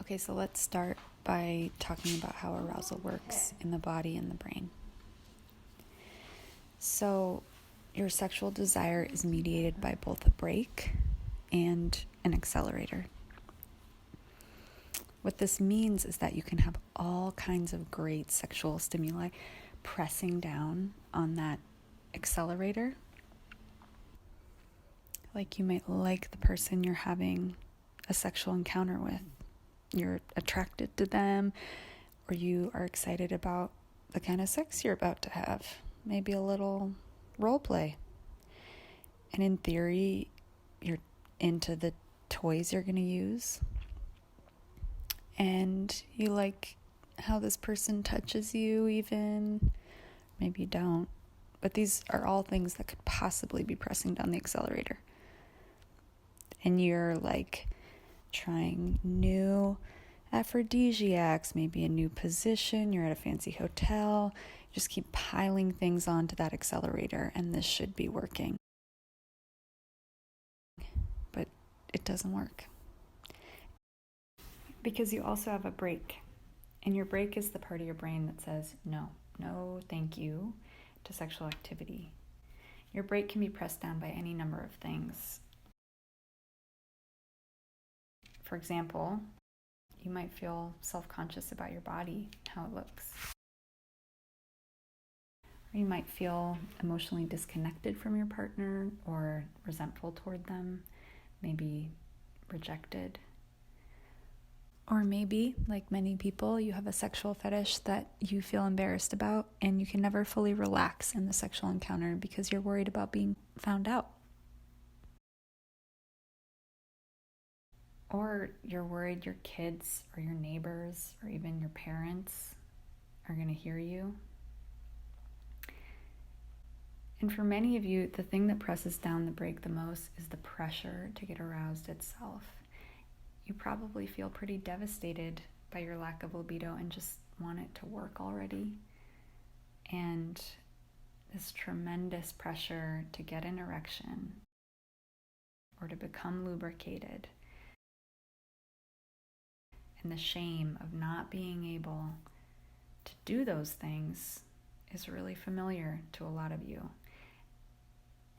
Okay, so let's start by talking about how arousal works in the body and the brain. So, your sexual desire is mediated by both a brake and an accelerator. What this means is that you can have all kinds of great sexual stimuli pressing down on that accelerator. Like you might like the person you're having a sexual encounter with. You're attracted to them, or you are excited about the kind of sex you're about to have. Maybe a little role play. And in theory, you're into the toys you're going to use. And you like how this person touches you even. Maybe you don't. But these are all things that could possibly be pressing down the accelerator. And you're like trying new aphrodisiacs, maybe a new position, you're at a fancy hotel. You just keep piling things onto that accelerator, and this should be working. But it doesn't work. Because you also have a brake. And your brake is the part of your brain that says, no, thank you to sexual activity. Your brake can be pressed down by any number of things. For example, you might feel self-conscious about your body, how it looks. Or you might feel emotionally disconnected from your partner or resentful toward them, maybe rejected. Or maybe, like many people, you have a sexual fetish that you feel embarrassed about and you can never fully relax in the sexual encounter because you're worried about being found out. Or you're worried your kids or your neighbors or even your parents are going to hear you. And for many of you, the thing that presses down the brake the most is the pressure to get aroused itself. You probably feel pretty devastated by your lack of libido and just want it to work already. And this tremendous pressure to get an erection or to become lubricated, and the shame of not being able to do those things is really familiar to a lot of you.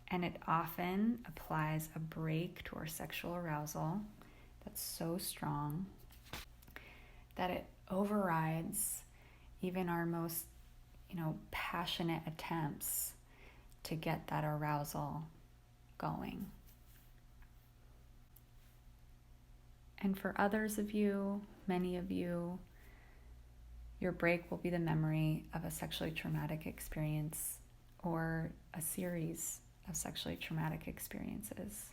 And it often applies a brake to our sexual arousal that's so strong that it overrides even our most, passionate attempts to get that arousal going. And for others of you, many of you, your brake will be the memory of a sexually traumatic experience or a series of sexually traumatic experiences.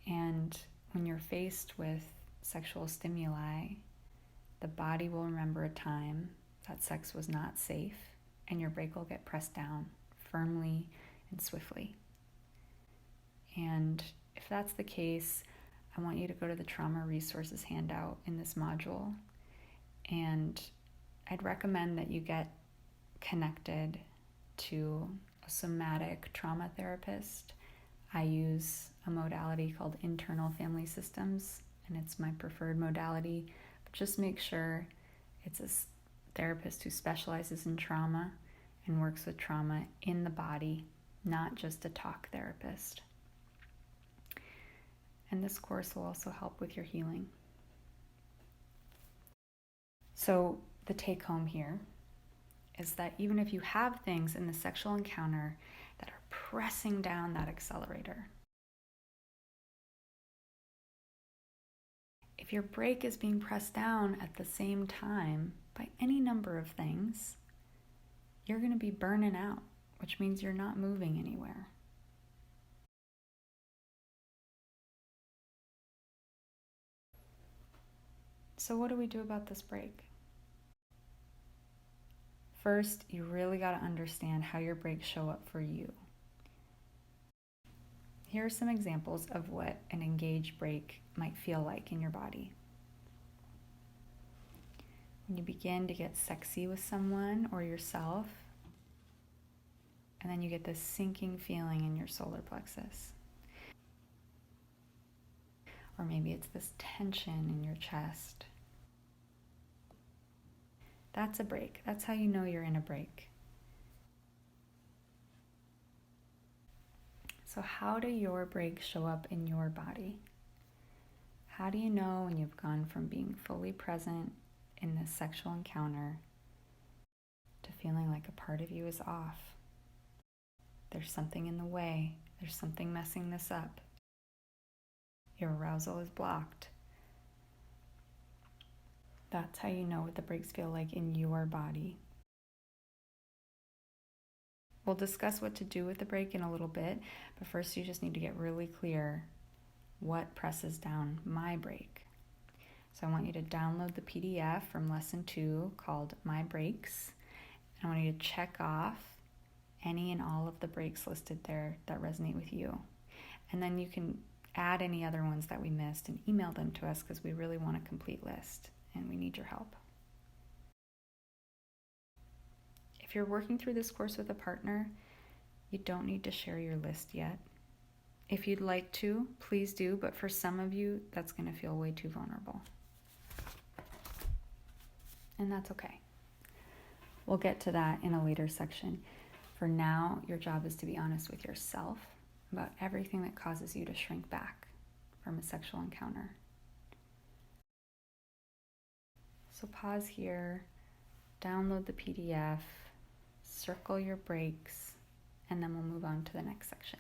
And when you're faced with sexual stimuli, the body will remember a time that sex was not safe, and your brake will get pressed down firmly and swiftly. And if that's the case, I want you to go to the trauma resources handout in this module, and I'd recommend that you get connected to a somatic trauma therapist. I use a modality called internal family systems, and it's my preferred modality, but just make sure it's a therapist who specializes in trauma and works with trauma in the body, not just a talk therapist. And this course will also help with your healing. So the take home here is that even if you have things in the sexual encounter that are pressing down that accelerator, if your brake is being pressed down at the same time by any number of things, you're going to be burning out, which means you're not moving anywhere. So what do we do about this brake? First, you really got to understand how your brakes show up for you. Here are some examples of what an engaged brake might feel like in your body. When you begin to get sexy with someone or yourself, and then you get this sinking feeling in your solar plexus. or maybe it's this tension in your chest. That's a break. That's how you know you're in a break. So how do your breaks show up in your body? How do you know when you've gone from being fully present in this sexual encounter to feeling like a part of you is off? There's something in the way. There's something messing this up. Your arousal is blocked. That's how you know what the breaks feel like in your body. We'll discuss what to do with the break in a little bit, but first you just need to get really clear what presses down my break. So I want you to download the PDF from lesson 2 called My Breaks. I want you to check off any and all of the breaks listed there that resonate with you. And then you can add any other ones that we missed and email them to us because we really want a complete list and we need your help. If you're working through this course with a partner, you don't need to share your list yet. If you'd like to, please do, but for some of you, that's going to feel way too vulnerable. And that's okay. We'll get to that in a later section. For now, your job is to be honest with yourself about everything that causes you to shrink back from a sexual encounter. So pause here, download the PDF, circle your breaks, and then we'll move on to the next section.